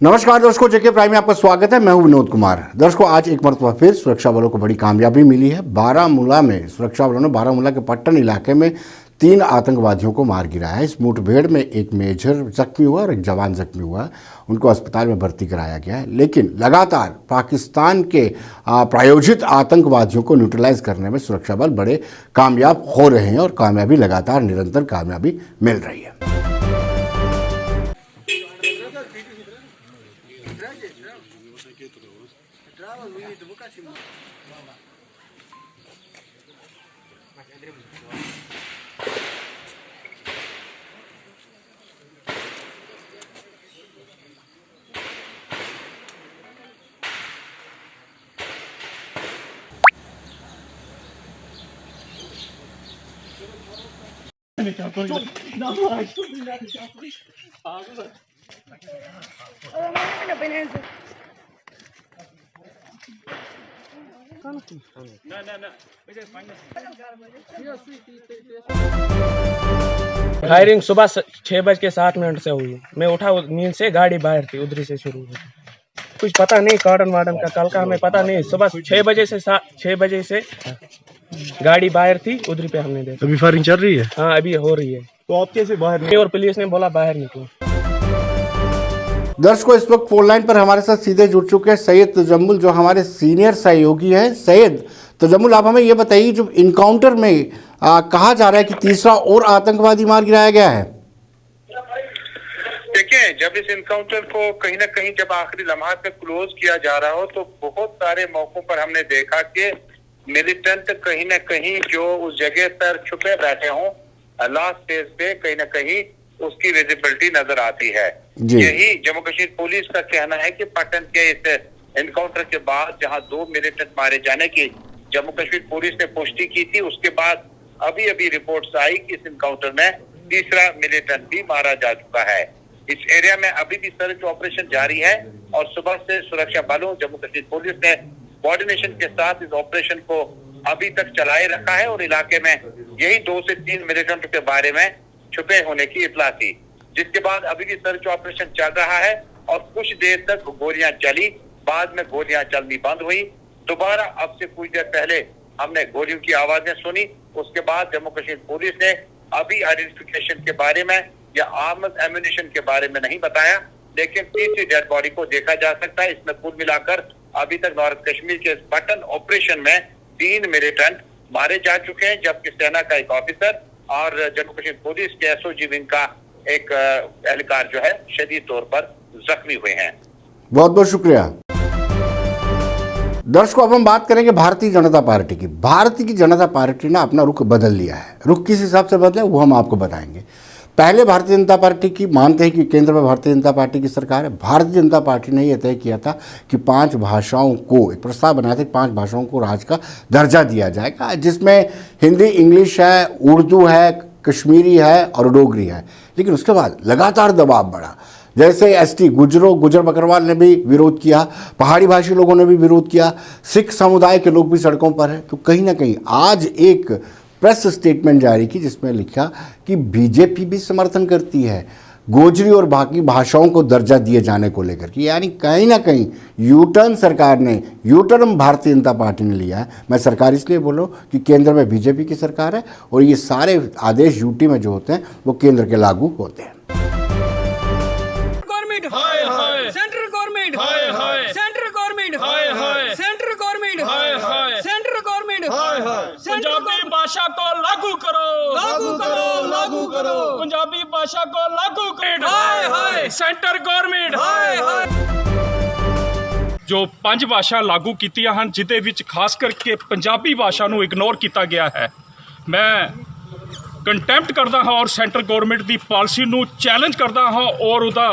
नमस्कार दर्शकों, जेके प्राइम में आपका स्वागत है। मैं हूं विनोद कुमार। दर्शकों, आज एक मरतबा फिर सुरक्षा बलों को बड़ी कामयाबी मिली है। बारामूला में सुरक्षा बलों ने बारामूला के पट्टन इलाके में 3 आतंकवादियों को मार गिराया है। इस मुठभेड़ में एक मेजर जख्मी हुआ और एक जवान जख्मी हुआ। उनको अस्पताल में भर्ती कराया गया है। लेकिन लगातार पाकिस्तान के प्रायोजित आतंकवादियों को न्यूट्रलाइज करने में सुरक्षा बल बड़े कामयाब हो रहे हैं और कामयाबी लगातार निरंतर कामयाबी मिल रही है। फायरिंग सुबह 6:07 से हुई। मैं उठा नींद से, गाड़ी बाहर थी, उधर से शुरू हुई। कुछ पता नहीं कार्डन वार्डन का, कल का हमें पता नहीं। सुबह 6 बजे से गाड़ी बाहर थी, उधर पे हमने देखा। अभी फायरिंग चल रही है? हाँ, अभी हो रही है। तो आप कैसे बाहर निकले? और पुलिस ने बोला बाहर निकलो। दर्शकों, इस वक्त फोन लाइन पर हमारे साथ सीधे जुड़ चुके हैं सैयद तजम्मुल, जो हमारे सीनियर सहयोगी हैं। सैयद तजम्मुल, आप हमें ये बताइए, जो इनकाउंटर में कहा जा रहा है कि तीसरा और आतंकवादी मार गिराया गया है। देखिए, जब इस इनकाउंटर को कहीं ना कहीं जब आखिरी लम्हात में क्लोज किया जा रहा हो तो बहुत सारे मौकों पर हमने देखा कि मिलिटेंट कहीं ना कहीं जो उस जगह पर छुपे बैठे हों, लास्ट फेज पे कहीं ना कहीं उसकी विजिबिलिटी नजर आती है। यही जम्मू कश्मीर पुलिस का कहना है कि पट्टन के इस एनकाउंटर के बाद जहां 2 मिलिटेंट मारे जाने की जम्मू कश्मीर पुलिस ने पुष्टि की थी, उसके बाद अभी रिपोर्ट्स आई कि इस एनकाउंटर में तीसरा मिलिटेंट भी मारा जा चुका है। इस एरिया में अभी भी सर्च ऑपरेशन जारी है और सुबह से सुरक्षा बलों, जम्मू कश्मीर पुलिस ने कोऑर्डिनेशन के साथ इस ऑपरेशन को अभी तक चलाए रखा है और इलाके में यही 2 से 3 मिलिटेंट के बारे में छुपे होने की इत्तला थी, जिसके बाद अभी भी सर्च ऑपरेशन चल रहा है और कुछ देर तक गोलियां चली, बाद में गोलियां चलनी बंद हुई। दोबारा अब से कुछ देर पहले हमने गोलियों की आवाजें सुनी। उसके बाद जम्मू कश्मीर पुलिस ने अभी आइडेंटिफिकेशन के बारे में या आर्म्स एम्यूनिशन के बारे में नहीं बताया, लेकिन तीसरी डेड बॉडी को देखा जा सकता है। इसमें कुल मिलाकर अभी तक नॉर्थ कश्मीर के पट्टन ऑपरेशन में 3 मिलिटेंट मारे जा चुके हैं, जबकि सेना का एक ऑफिसर और जम्मू कश्मीर पुलिस के एसओजी विंग का एक एहलकार जो है शदीद तौर पर जख्मी हुए हैं। बहुत बहुत शुक्रिया। दर्शकों, अब हम बात करेंगे भारतीय जनता पार्टी की। भारतीय जनता पार्टी ने अपना रुख बदल लिया है। रुख किस हिसाब से बदला वो हम आपको बताएंगे। पहले भारतीय जनता पार्टी की मानते हैं कि केंद्र में भारतीय जनता पार्टी की सरकार है। भारतीय जनता पार्टी ने यह तय किया था कि 5 भाषाओं को, एक प्रस्ताव बनाया था कि 5 भाषाओं को राज्य का दर्जा दिया जाएगा, जिसमें हिंदी, इंग्लिश है, उर्दू है, कश्मीरी है और डोगरी है। लेकिन उसके बाद लगातार दबाव बढ़ा। जैसे एसटी गुजर बकरवाल ने भी विरोध किया, पहाड़ी भाषी लोगों ने भी विरोध किया, सिख समुदाय के लोग भी सड़कों पर हैं। तो कहीं ना कहीं आज एक प्रेस स्टेटमेंट जारी की जिसमें लिखा कि बीजेपी भी समर्थन करती है गोजरी और बाकी भाषाओं को दर्जा दिए जाने को लेकर के। यानी कहीं ना कहीं यूटर्न सरकार ने, यूटर्न भारतीय जनता पार्टी ने लिया है। मैं सरकार इसलिए बोल रहा हूँ कि केंद्र में बीजेपी की सरकार है और ये सारे आदेश यूटी में जो होते हैं वो केंद्र के लागू होते हैं। Central government, central government, central government, central government, Punjabi भाषा को लागू करो, लागू करो, लागू करो, पंजाबी भाषा को लागू करो, सेंटर गवर्नमेंट जो 5 भाषा लागू कीतियां ਹਨ, जिदे विच खास करके पंजाबी भाषा ਨੂੰ इग्नोर किया गया है। मैं कंटैंप्ट करता हाँ और सेंट्रल गवर्नमेंट की पॉलिसी ਨੂੰ चैलेंज करता हाँ और उसका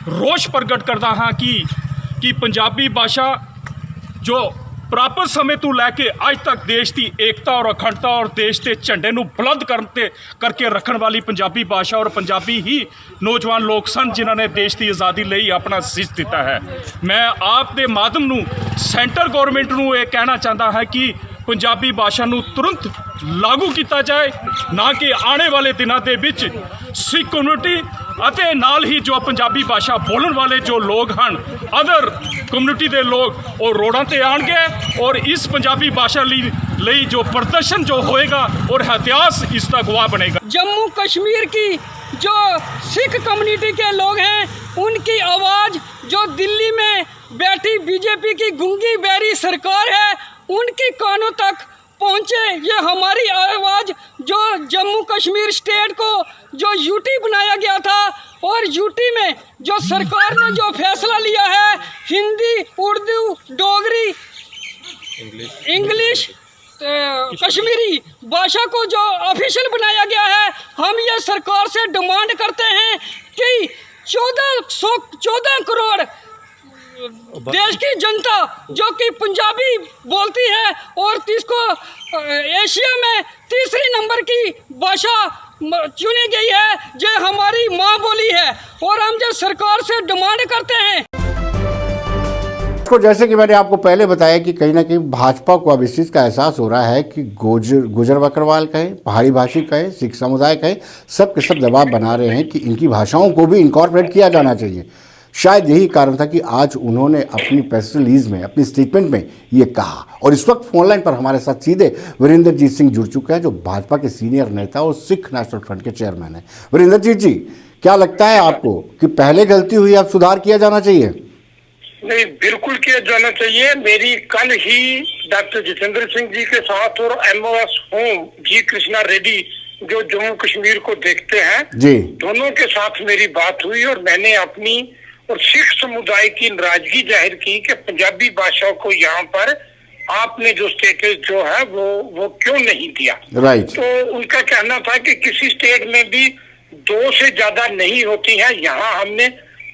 रोष प्रगट करता हाँ कि पंजाबी भाषा जो प्राप्त समय तो लैके अज तक देश की एकता और अखंडता और देश के झंडे ਨੂੰ बुलंद करके रखने वाली पंजाबी भाषा और पंजाबी ही नौजवान लोग सन जिन्होंने देश की आज़ादी ਲਈ अपना शीश दिता है। मैं आप दे माध्यम ਨੂੰ सेंटर गवर्नमेंट ਨੂੰ ये कहना चाहता है कि पंजाबी भाषा ਨੂੰ तुरंत लागू किया जाए, ना कि आने वाले दिनों के विच सिख कम्यूनिटी ਅਤੇ ਨਾਲ ਹੀ ਜੋ ਪੰਜਾਬੀ ਭਾਸ਼ਾ ਬੋਲਣ ਵਾਲੇ ਜੋ ਲੋਕ ਹਨ ਅਦਰ ਕਮਿਊਨਿਟੀ ਦੇ ਲੋਕ ਉਹ ਰੋਡਾਂ ਤੇ ਆਣਗੇ ਔਰ ਇਸ ਪੰਜਾਬੀ ਭਾਸ਼ਾ ਲਈ ਜੋ ਪ੍ਰਦਰਸ਼ਨ जो होएगा और इतिहास इसका गवाह बनेगा। जम्मू कश्मीर की जो सिख कम्युनिटी के लोग हैं उनकी आवाज़ जो दिल्ली में बैठी बीजेपी की गूंगी बैरी सरकार है उनकी कानों तक पहुँचे, ये हमारी आवाज़ जो जम्मू कश्मीर स्टेट को जो यूटी बनाया गया था और यूटी में जो सरकार ने जो फैसला लिया है हिंदी उर्दू डोगरी इंग्लिश कश्मीरी भाषा को जो ऑफिशियल बनाया गया है, हम ये सरकार से डिमांड करते हैं कि 14 करोड़ देश की जनता जो कि पंजाबी बोलती है और इसको एशिया में तीसरी नंबर की भाषा चुनी गई है, जो हमारी माँ बोली है और हम जो सरकार से डिमांड करते हैं। तो जैसे कि मैंने आपको पहले बताया कि कहीं ना कहीं भाजपा को अब इस चीज़ का एहसास हो रहा है कि गुजर बकरवाल कहें, पहाड़ी भाषी कहें, सिख समुदाय कहें, सब के सब दबाव बना रहे हैं कि इनकी भाषाओं को भी इनकॉर्पोरेट किया जाना चाहिए। शायद यही कारण था कि आज उन्होंने अपनी प्रेस रिलीज में, अपनी स्टेटमेंट में ये कहा। और इस वक्त फोनलाइन पर हमारे साथ सीधे वीरेंद्रजीत सिंह जुड़ चुके हैं, जो भाजपा के सीनियर नेता और सिख नेशनल फ्रंट के चेयरमैन हैं। वीरेंद्रजीत जी, क्या लगता है आपको कि पहले गलती हुई, अब सुधार किया जाना चाहिए? नहीं, बिल्कुल किया जाना चाहिए। मेरी कल ही डॉक्टर जितेंद्र सिंह जी के साथ और MOS होम जी कृष्णा रेड्डी जो जम्मू कश्मीर को देखते हैं जी, दोनों के साथ मेरी बात हुई और मैंने अपनी और सिख समुदाय की नाराजगी जाहिर की कि पंजाबी भाषा को यहाँ पर आपने जो स्टेटस जो है वो क्यों नहीं दिया। राइट। तो उनका कहना था कि किसी स्टेट में भी 2 से ज्यादा नहीं होती है, यहाँ हमने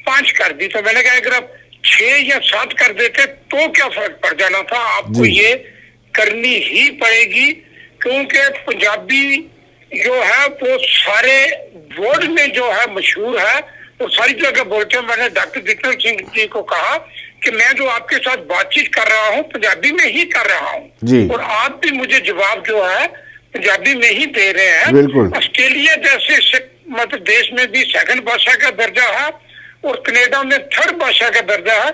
5 कर दी। तो मैंने कहा अगर आप 6 या 7 कर देते तो क्या फर्क पड़ जाना था, आपको ये करनी ही पड़ेगी क्योंकि पंजाबी जो है वो सारे वर्ल्ड में जो है मशहूर है और सारी जगह बोलते हैं। मैंने डॉक्टर जितेंद्र सिंह जी को कहा कि मैं जो आपके साथ बातचीत कर रहा हूँ पंजाबी में ही कर रहा हूँ और आप भी मुझे जवाब जो है पंजाबी में ही दे रहे हैं। बिल्कुल। ऑस्ट्रेलिया जैसे मतलब देश में भी 2nd भाषा का दर्जा है और कनाडा में 3rd भाषा का दर्जा है।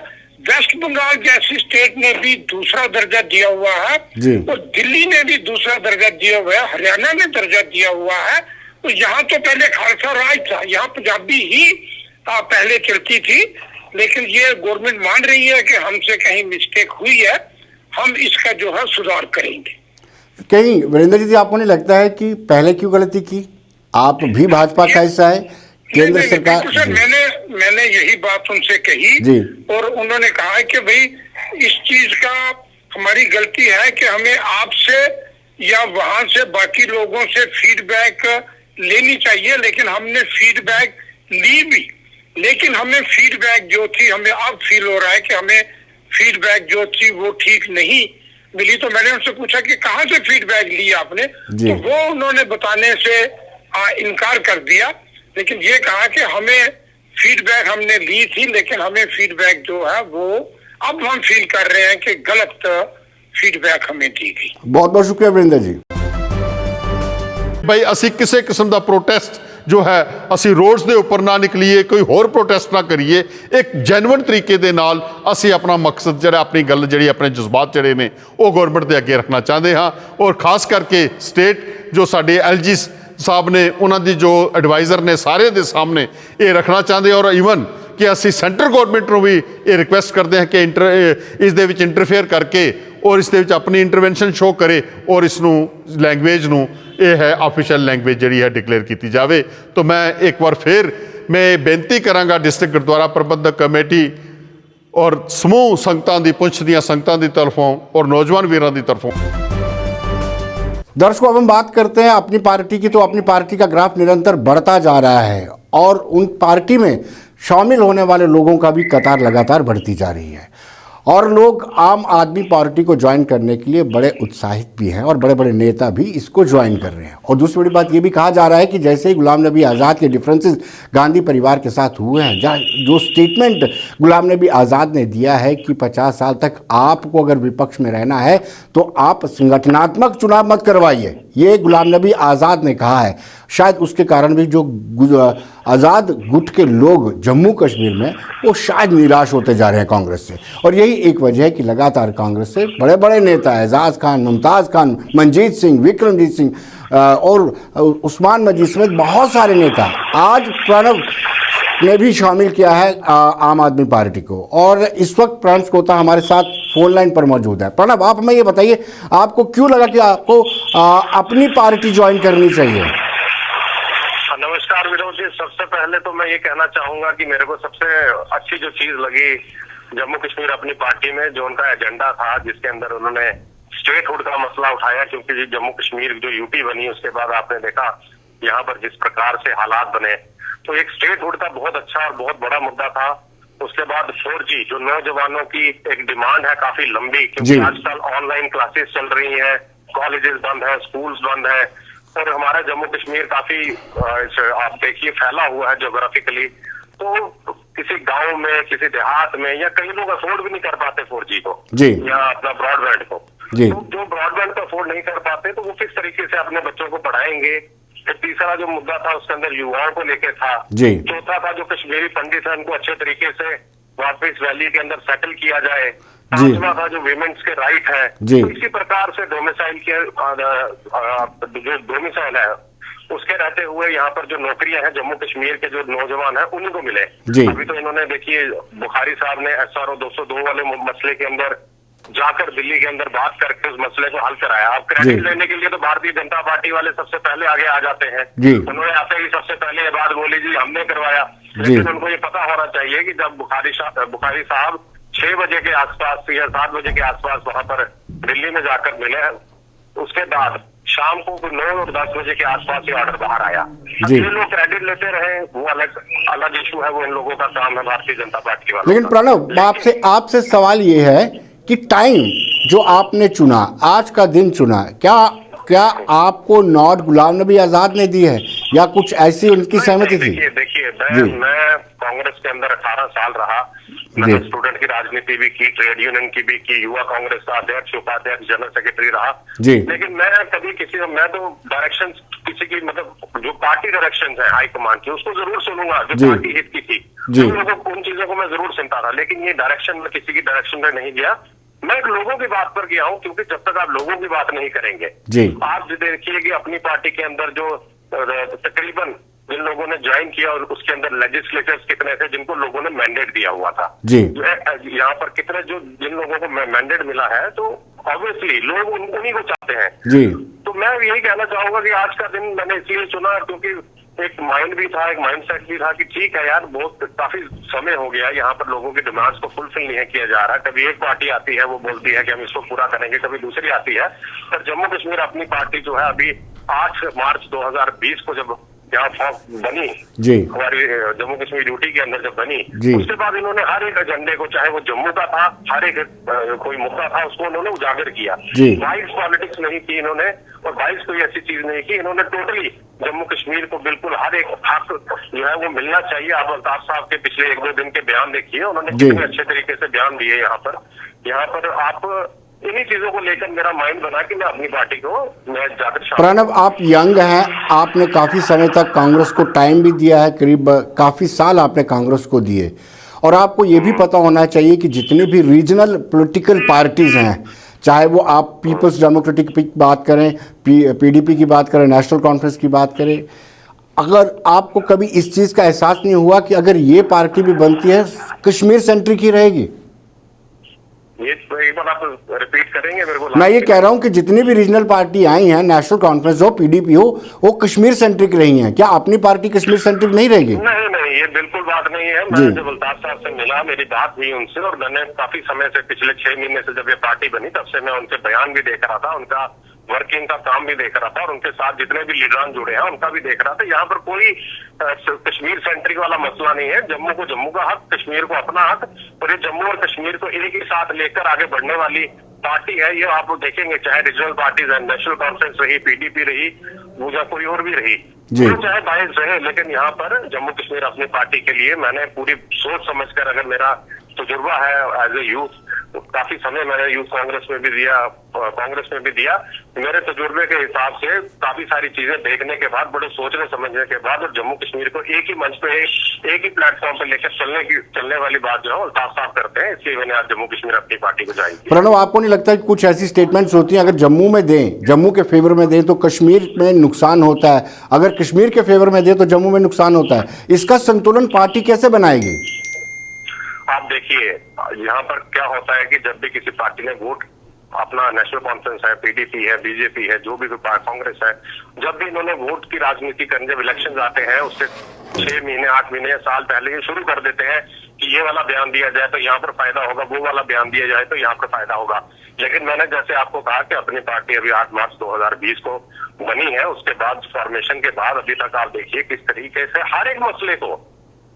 वेस्ट बंगाल जैसी स्टेट ने भी दूसरा दर्जा दिया हुआ है और दिल्ली ने भी दूसरा दर्जा दिया हुआ है, हरियाणा ने दर्जा दिया हुआ है। तो यहाँ तो पहले खालसा राज था, यहाँ पंजाबी ही पहले चलती थी, लेकिन ये गवर्नमेंट मान रही है कि हमसे कहीं मिस्टेक हुई है, हम इसका जो है सुधार करेंगे। कहीं वीरेंद्र जी, आपको नहीं लगता है कि पहले क्यों गलती की? आप भी भाजपा का हिस्सा है, केंद्र सरकार। सर मैंने यही बात उनसे कही और उन्होंने कहा कि भाई इस चीज का हमारी गलती है कि हमें आपसे या वहां से बाकी लोगों से फीडबैक लेनी चाहिए, लेकिन हमने फीडबैक ली भी, लेकिन हमें फीडबैक जो थी हमें अब फील हो रहा है कि हमें फीडबैक जो थी वो ठीक नहीं मिली। तो मैंने उनसे पूछा कि कहाँ से फीडबैक ली आपने, तो वो उन्होंने बताने से इनकार कर दिया, लेकिन ये कहा कि हमें फीडबैक हमने ली थी, लेकिन हमें फीडबैक जो है वो अब हम फील कर रहे हैं कि गलत फीडबैक हमें दी गई। बहुत बहुत शुक्रिया वीरेंद्र जी। भाई ਅਸੀਂ ਕਿਸੇ ਕਿਸਮ ਦਾ ਪ੍ਰੋਟੈਸਟ ਜੋ ਹੈ ਅਸੀਂ ਰੋਡਸ ਦੇ ਉੱਪਰ ਨਾ ਨਿਕਲੀਏ, ਕੋਈ ਹੋਰ ਪ੍ਰੋਟੈਸਟ ਨਾ ਕਰੀਏ, ਇੱਕ ਜੈਨੂਇਨ ਤਰੀਕੇ ਦੇ ਨਾਲ ਅਸੀਂ ਆਪਣਾ ਮਕਸਦ ਜਿਹੜਾ ਆਪਣੀ ਗੱਲ ਜਿਹੜੀ ਆਪਣੇ ਜਜ਼ਬਾਤ ਜਿਹੜੇ ਨੇ ਉਹ ਗਵਰਨਮੈਂਟ ਦੇ ਅੱਗੇ ਰੱਖਣਾ ਚਾਹੁੰਦੇ ਹਾਂ ਔਰ ਖਾਸ ਕਰਕੇ ਸਟੇਟ ਜੋ ਸਾਡੇ LG ਸਾਹਿਬ ਨੇ ਉਹਨਾਂ ਦੀ ਜੋ ਐਡਵਾਈਜ਼ਰ ਨੇ ਸਾਰੇ ਦੇ ਸਾਹਮਣੇ ਇਹ ਰੱਖਣਾ ਚਾਹੁੰਦੇ ਔਰ ਈਵਨ ਕਿ ਅਸੀਂ ਸੈਂਟਰ ਗਵਰਨਮੈਂਟ ਨੂੰ ਵੀ ਇਹ ਰਿਕੁਐਸਟ ਕਰਦੇ ਹਾਂ ਕਿ ਇਸ ਦੇ ਵਿੱਚ ਇੰਟਰਫੇਅਰ ਕਰਕੇ ਔਰ ਇਸ ਦੇ ਵਿੱਚ ਆਪਣੀ ਇੰਟਰਵੈਂਸ਼ਨ ਸ਼ੋ ਕਰੇ ਔਰ ਇਸ ਨੂੰ ਲੈਂਗੁਏਜ ਨੂੰ ਇਹ ਹੈ ਆਫੀਸ਼ੀਅਲ ਲੈਂਗੁਏਜ ਜਿਹੜੀ ਹੈ ਡਿਕਲੇਅਰ ਕੀਤੀ ਜਾਵੇ। ਤਾਂ ਮੈਂ ਇੱਕ ਵਾਰ ਫਿਰ ਮੈਂ ਬੇਨਤੀ ਕਰਾਂਗਾ ਡਿਸਟ੍ਰਿਕਟ ਗੁਰਦੁਆਰਾ ਪ੍ਰਬੰਧਕ ਕਮੇਟੀ और समूह संगतां दी पुंछ दियां संगतां दी तरफों और नौजवान वीरां दी तरफों। दर्शकों, अब हम बात करते हैं अपनी पार्टी की। तो अपनी पार्टी का ग्राफ निरंतर बढ़ता जा रहा है और उन पार्टी में शामिल होने वाले लोगों का भी कतार लगातार बढ़ती जा रही है और लोग आम आदमी पार्टी को ज्वाइन करने के लिए बड़े उत्साहित भी हैं और बड़े बड़े नेता भी इसको ज्वाइन कर रहे हैं। और दूसरी बड़ी बात ये भी कहा जा रहा है कि जैसे ही गुलाम नबी आज़ाद के डिफरेंसेस गांधी परिवार के साथ हुए हैं, जो स्टेटमेंट गुलाम नबी आज़ाद ने दिया है कि 50 साल तक आपको अगर विपक्ष में रहना है तो आप संगठनात्मक चुनाव मत करवाइए, ये गुलाम नबी आज़ाद ने कहा है। शायद उसके कारण भी जो आज़ाद गुट के लोग जम्मू कश्मीर में वो शायद निराश होते जा रहे हैं कांग्रेस से। और यही एक वजह है कि लगातार कांग्रेस से बड़े बड़े नेता एजाज खान, मुमताज़ खान, मनजीत सिंह, विक्रमजीत सिंह और उस्मान मजीद समेत बहुत सारे नेता आज प्रणब ने भी शामिल किया है आम आदमी पार्टी को। और इस वक्त प्रणब कोता हमारे साथ फोन लाइन पर मौजूद है। प्रणब, आप हमें ये बताइए, आपको क्यों लगा कि आपको अपनी पार्टी ज्वाइन करनी चाहिए? नमस्कार विनोद जी, सबसे पहले तो मैं ये कहना चाहूंगा कि मेरे को सबसे अच्छी जो चीज लगी जम्मू कश्मीर अपनी पार्टी में, जो उनका एजेंडा था जिसके अंदर उन्होंने स्टेटहुड का मसला उठाया, क्योंकि जम्मू कश्मीर जो यूटी बनी उसके बाद आपने देखा यहाँ पर जिस प्रकार से हालात बने, तो एक स्टेटहुड का बहुत अच्छा और बहुत बड़ा मुद्दा था। उसके बाद 4G जो नौजवानों की एक डिमांड है काफी लंबी, क्योंकि आजकल ऑनलाइन क्लासेस चल रही हैं, कॉलेजेस बंद है, स्कूल्स बंद है, और हमारा जम्मू कश्मीर काफी आप देखिए फैला हुआ है ज्योग्राफिकली, तो किसी गांव में, किसी देहात में, या कई लोग अफोर्ड भी नहीं कर पाते 4G को या अपना ब्रॉडबैंड को। तो जो ब्रॉडबैंड को अफोर्ड नहीं कर पाते तो वो किस तरीके से अपने बच्चों को पढ़ाएंगे। फिर तीसरा जो मुद्दा था उसके अंदर युवाओं को लेके था। चौथा था जो कश्मीरी पंडित है उनको अच्छे तरीके से वापस वैली के अंदर सेटल किया जाए। पांचवा था जो वीमेंस के राइट है। तो इसी प्रकार से डोमिसाइल के जो डोमिसाइल है उसके रहते हुए यहाँ पर जो नौकरियां हैं जम्मू कश्मीर के जो नौजवान हैं उन्हीं को मिले। अभी तो इन्होंने देखिए बुखारी साहब ने SRO 202 वाले मसले के अंदर जाकर दिल्ली के अंदर बात करके उस मसले को हल कराया। अब क्रेडिट लेने के लिए तो भारतीय जनता पार्टी वाले सबसे पहले आगे आ जाते हैं। उन्होंने आते ही सबसे पहले ये बात बोली जी हमने करवाया, लेकिन उनको ये पता होना चाहिए कि जब बुखारी साहब 6 बजे के आसपास या 7 बजे के आसपास वहां पर दिल्ली में जाकर मिले, उसके बाद शाम को 9 और 10 बजे के आसपास ये ऑर्डर बाहर आया। ये लोग क्रेडिट लेते रहे वो अलग इशू है, वो इन लोगों का काम है भारतीय जनता पार्टी वालों। लेकिन प्रणब, आपसे सवाल ये है कि टाइम जो आपने चुना, आज का दिन चुना, क्या आपको नॉट गुलाम नबी आजाद ने दी है या कुछ ऐसी उनकी सहमति थी? देखिए मैं कांग्रेस के अंदर 18 साल रहा, मैंने स्टूडेंट की राजनीति भी की, ट्रेड यूनियन की भी की, युवा कांग्रेस का अध्यक्ष, उपाध्यक्ष, जनरल सेक्रेटरी रहा। लेकिन मैं कभी मैं तो डायरेक्शन किसी की मतलब जो पार्टी डायरेक्शन है हाईकमांड की उसको जरूर सुनूंगा, जो पार्टी हित की थी उन चीजों को मैं जरूर सुनता था। लेकिन ये डायरेक्शन में किसी की डायरेक्शन में नहीं गया, मैं लोगों की बात पर गया हूं, क्योंकि जब तक आप लोगों की बात नहीं करेंगे, आप देखिए कि अपनी पार्टी के अंदर जो तकरीबन जिन लोगों ने ज्वाइन किया और उसके अंदर लेजिस्लेटर्स कितने थे जिनको लोगों ने मैंडेट दिया हुआ था, यहाँ पर कितने जो जिन लोगों को मैंडेट मिला है, तो ऑब्वियसली लोग उन्हीं को चाहते हैं। तो मैं यही कहना चाहूंगा कि आज का दिन मैंने इसलिए चुना क्योंकि एक माइंड भी था, एक माइंडसेट भी था कि ठीक है यार, बहुत काफी समय हो गया यहाँ पर लोगों की डिमांड्स को फुलफिल नहीं किया जा रहा। कभी एक पार्टी आती है वो बोलती है कि हम इसको पूरा करेंगे, कभी दूसरी आती है, पर जम्मू कश्मीर अपनी पार्टी जो है अभी 8 मार्च 2020 को जब यहाँ फॉर्म बनी हमारी जम्मू कश्मीर ड्यूटी के अंदर जब बनी, उसके बाद इन्होंने हर एक एजेंडे को, चाहे वो जम्मू का था, हर एक कोई मुद्दा था उसको उन्होंने उजागर किया। वाइस पॉलिटिक्स नहीं की इन्होंने, और वाइस कोई ऐसी चीज नहीं की इन्होंने, टोटली जम्मू कश्मीर को बिल्कुल हर एक हक जो है वो मिलना चाहिए। आप अल्ताफ साहब के पिछले 1-2 दिन के बयान देखिए, उन्होंने कितने अच्छे तरीके से बयान दिए। यहाँ पर आप इन्हीं चीजों को लेकर मेरा माइंड बना कि मैं अपनी पार्टी को मैं जाकर। प्रणब, आप यंग हैं, आपने काफी समय तक कांग्रेस को टाइम भी दिया है, करीब काफी साल आपने कांग्रेस को दिए, और आपको ये भी पता होना चाहिए कि जितनी भी रीजनल पॉलिटिकल पार्टीज हैं, चाहे वो आप पीपल्स डेमोक्रेटिक की बात करें, PDP की बात करें, नेशनल कॉन्फ्रेंस की बात करें, अगर आपको कभी इस चीज़ का एहसास नहीं हुआ कि अगर ये पार्टी भी बनती है कश्मीर सेंट्रिक ही रहेगी? ये एक बार आप रिपीट करेंगे मेरे को? मैं ये कह रहा हूं कि जितनी भी रीजनल पार्टी आई हैं, नेशनल कॉन्फ्रेंस हो, PDP हो, वो कश्मीर सेंट्रिक रही हैं, क्या अपनी पार्टी कश्मीर सेंट्रिक नहीं रहेगी? नहीं, ये बिल्कुल बात नहीं है। मैं जब अल्ताफ साहब से मिला, मेरी बात हुई उनसे, और मैंने काफी समय से, पिछले 6 महीने से जब ये पार्टी बनी तब से मैं उनके बयान भी देख रहा था, उनका वर्किंग का काम भी देख रहा था, और उनके साथ जितने भी लीडरान जुड़े हैं उनका भी देख रहा था। यहाँ पर कोई कश्मीर सेंट्रिक वाला मसला नहीं है। जम्मू को जम्मू का हक, कश्मीर को अपना हक, और ये जम्मू और कश्मीर को एक ही साथ लेकर आगे बढ़ने वाली पार्टी है। ये आप देखेंगे, चाहे रीजनल पार्टीज है, नेशनल कॉन्फ्रेंस रही, PDP रही, या कोई और भी रही, चाहे बाइस रहे, लेकिन यहाँ पर जम्मू कश्मीर अपनी पार्टी के लिए मैंने पूरी सोच समझकर, अगर मेरा तजुर्बा है एज ए यूथ, काफी समय मैंने यूथ कांग्रेस में भी दिया, कांग्रेस में भी दिया। मेरे तजुर्बे के हिसाब से काफी सारी चीजें देखने के बाद, बड़े सोचने समझने के बाद, और जम्मू कश्मीर को एक ही मंच पे, एक ही प्लेटफॉर्म पे लेकर चलने वाली बात जो है साफ साफ करते हैं। इसलिए मैंने आज जम्मू कश्मीर अपनी पार्टी को ज्वाइन किया। प्रणव, आपको नहीं लगता कि कुछ ऐसी स्टेटमेंट्स होती हैं, अगर जम्मू में दें, जम्मू के फेवर में दें तो कश्मीर में नुकसान होता है, अगर कश्मीर के फेवर में दें तो जम्मू में नुकसान होता है? इसका संतुलन पार्टी कैसे बनाएगी? आप देखिए, यहाँ पर क्या होता है कि जब भी किसी पार्टी ने वोट, अपना नेशनल कॉन्फ्रेंस है, पीडीपी है, बीजेपी है, जो भी कांग्रेस है, जब भी इन्होंने वोट की राजनीति करने, जब इलेक्शन आते हैं उससे 6 महीने, 8 महीने, साल पहले ये शुरू कर देते हैं कि ये वाला बयान दिया जाए तो यहाँ पर फायदा होगा, वो वाला बयान दिया जाए तो यहाँ पर फायदा होगा। लेकिन मैंने जैसे आपको कहा कि अपनी पार्टी अभी 8 मार्च 2020 को बनी है, उसके बाद फॉर्मेशन के बाद अभी तक आप देखिए किस तरीके से हर एक मसले को,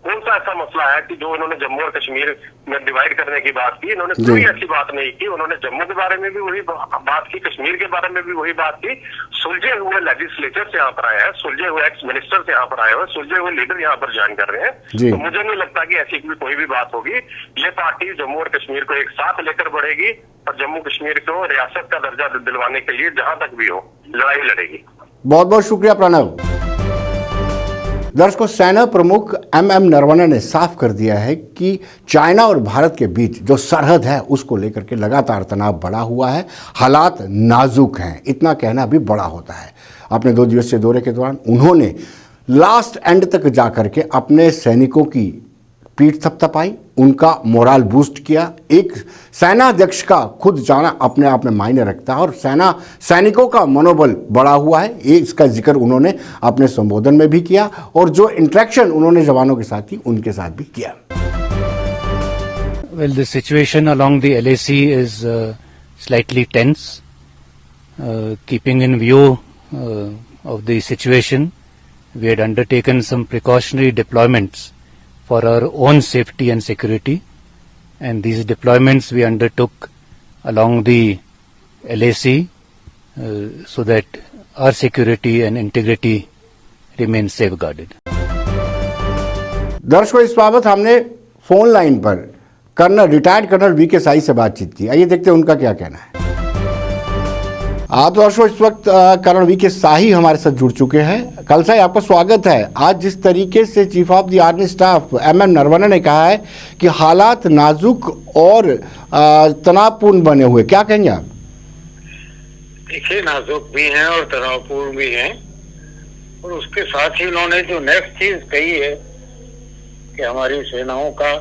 कौन सा ऐसा मसला है कि जो इन्होंने जम्मू और कश्मीर में डिवाइड करने की बात की, इन्होंने कोई ऐसी बात नहीं की। उन्होंने जम्मू के बारे में भी वही बात की, कश्मीर के बारे में भी वही बात की। सुलझे हुए लेजिस्लेचर से यहाँ पर आए हैं, सुलझे हुए एक्स मिनिस्टर से यहाँ पर आए हुए, सुलझे हुए लीडर यहाँ पर ज्वाइन कर रहे हैं। तो मुझे नहीं लगता कि ऐसी कोई भी बात होगी। ये पार्टी जम्मू और कश्मीर को एक साथ लेकर बढ़ेगी और जम्मू कश्मीर को रियासत का दर्जा दिलवाने के लिए जहां तक भी हो लड़ाई लड़ेगी। बहुत बहुत शुक्रिया प्रणव। दर्शकों, सेना प्रमुख एमएम नरवणे ने साफ कर दिया है कि चाइना और भारत के बीच जो सरहद है उसको लेकर के लगातार तनाव बढ़ा हुआ है, हालात नाजुक हैं। इतना कहना भी बड़ा होता है। अपने 2 दिवसीय दौरे के दौरान उन्होंने लास्ट एंड तक जाकर के अपने सैनिकों की पीठ थपथपाई, उनका मोरल बूस्ट किया। एक सेनाध्यक्ष का खुद जाना अपने आप में मायने रखता है और सैनिकों का मनोबल बढ़ा हुआ है, ये इसका जिक्र उन्होंने अपने संबोधन में भी किया और जो इंटरेक्शन उन्होंने जवानों के साथ की उनके साथ भी किया। Well, the situation along the LAC is slightly tense. Keeping in view of the situation, we had undertaken some precautionary deployments for our own safety and security, and these deployments we undertook along the LAC so that our security and integrity remain safeguarded. दर्शकों, इस बाबत हमने phone line पर retired colonel VK Sai से बातचीत की। आइए देखते हैं उनका क्या कहना है। दर्शकों, इस वक्त कर्नल वीके साई हमारे साथ जुड़ चुके हैं। कल साई, आपका स्वागत है। आज जिस तरीके से chief of the army staff MM Naravane ने कहा है कि हालात नाजुक और तनावपूर्ण बने हुए, क्या कहेंगे आप? देखिए, नाजुक भी हैं और तनावपूर्ण भी हैं, और उसके साथ ही उन्होंने जो नेक्स्ट चीज कही है कि हमारी सेनाओं का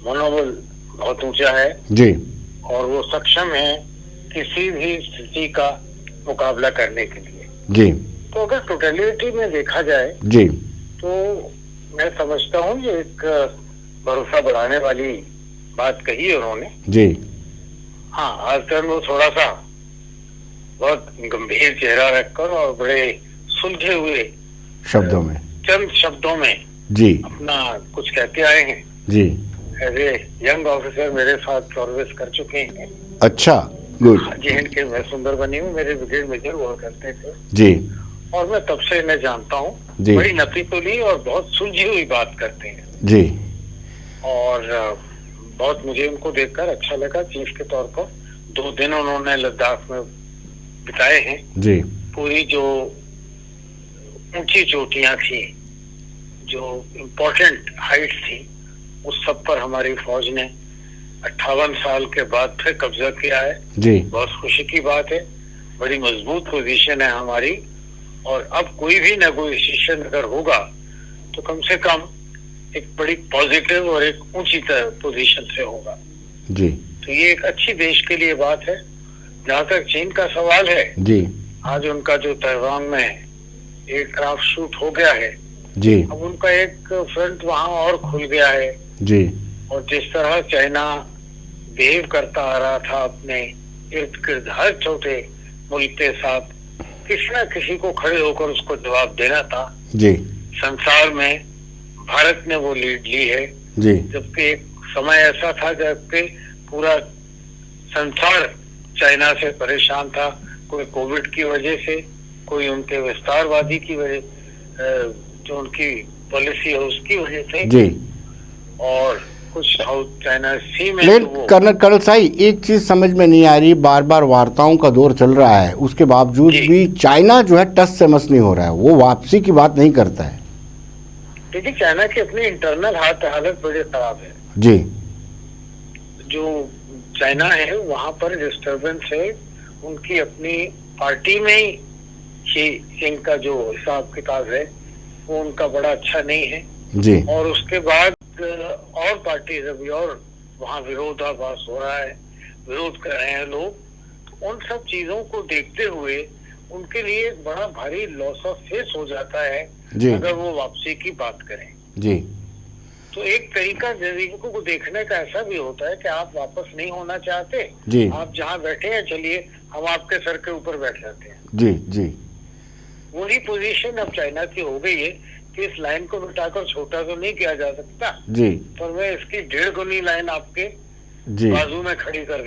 मनोबल बहुत ऊंचा है जी, और वो सक्षम है किसी भी स्थिति का मुकाबला करने के लिए जी। तो अगर टोटलिटी में देखा जाए जी, तो मैं समझता हूँ ये एक भरोसा बढ़ाने वाली बात कही है उन्होंने जी। हाँ, आजकल वो थोड़ा सा बहुत गंभीर चेहरा रखकर और बड़े सुलझे हुए शब्दों में, चंद शब्दों में जी अपना कुछ कहते आए हैं जी। एज ए यंग ऑफिसर मेरे साथ सर्विस कर चुके हैं। अच्छा, गुड जी। इनके मैं सुंदर बनी हूँ, मेरे ब्रिगेड मेजर हुआ करते थे जी, और मैं तब से इन्हें जानता हूँ। बड़ी नतीतुली और बहुत सुलझी हुई बात करते हैं जी, और बहुत मुझे उनको देखकर अच्छा लगा। चीफ के तौर पर 2 दिन उन्होंने लद्दाख में बिताए हैं जी। पूरी जो ऊंची चोटियां थी, जो इम्पोर्टेंट हाइट्स थी, उस सब पर हमारी फौज ने 58 साल के बाद फिर कब्जा किया है जी। बहुत खुशी की बात है। बड़ी मजबूत पोजीशन है हमारी, और अब कोई भी नेगोशिएशन अगर होगा तो कम से कम एक बड़ी पॉजिटिव और एक ऊंची पोजीशन से होगा जी। तो ये एक अच्छी देश के लिए बात है। जहाँ तक चीन का सवाल है जी, आज उनका जो ताइवान में एयरक्राफ्ट शूट हो गया है जी, अब उनका एक फ्रंट वहाँ और खुल गया है जी। और जिस तरह चाइना बिहेव करता आ रहा था अपने इर्द गिर्द हर छोटे मुल्क के साथ, किसी न किसी को खड़े होकर उसको जवाब देना था जी। संसार में भारत ने वो लीड ली है जी। जबकि एक समय ऐसा था जबकि पूरा संसार चाइना से परेशान था, कोई कोविड की वजह से, कोई उनके विस्तारवादी की वजह, जो उनकी पॉलिसी है उसकी वजह से जी। और कुछ साउथ चाइना सी में, लेकिन तो वो कर्नल साई, एक चीज समझ में नहीं आ रही, बार बार वार्ताओं का दौर चल रहा है, उसके बावजूद जी। भी चाइना जो है टस से मस नहीं हो रहा है, वो वापसी की बात नहीं करता है। देखिए चाइना की अपनी इंटरनल हालत बड़ी खराब है। जी जो चाइना है वहाँ पर डिस्टरबेंस है, उनकी अपनी पार्टी में ही इनका जो हिसाब किताब है वो उनका बड़ा अच्छा नहीं है। जी और उसके बाद और पार्टी अभी और वहाँ विरोधाभास हो रहा है, विरोध कर रहे हैं लोग। उन सब चीजों को देखते हुए उनके लिए एक बड़ा भारी लॉस ऑफ फेस हो जाता है जी अगर वो वापसी की बात करें। जी तो एक तरीका जिंदगी को देखने का ऐसा भी होता है कि आप वापस नहीं होना चाहते, जी आप जहाँ बैठे हैं चलिए हम आपके सर के ऊपर बैठ जाते हैं। जी जी वही पोजीशन अब चाइना की हो गई है कि इस लाइन को मिटाकर छोटा तो नहीं किया जा सकता, जी पर मैं इसकी 1.5 गुनी लाइन आपके जी बाजू में खड़ी कर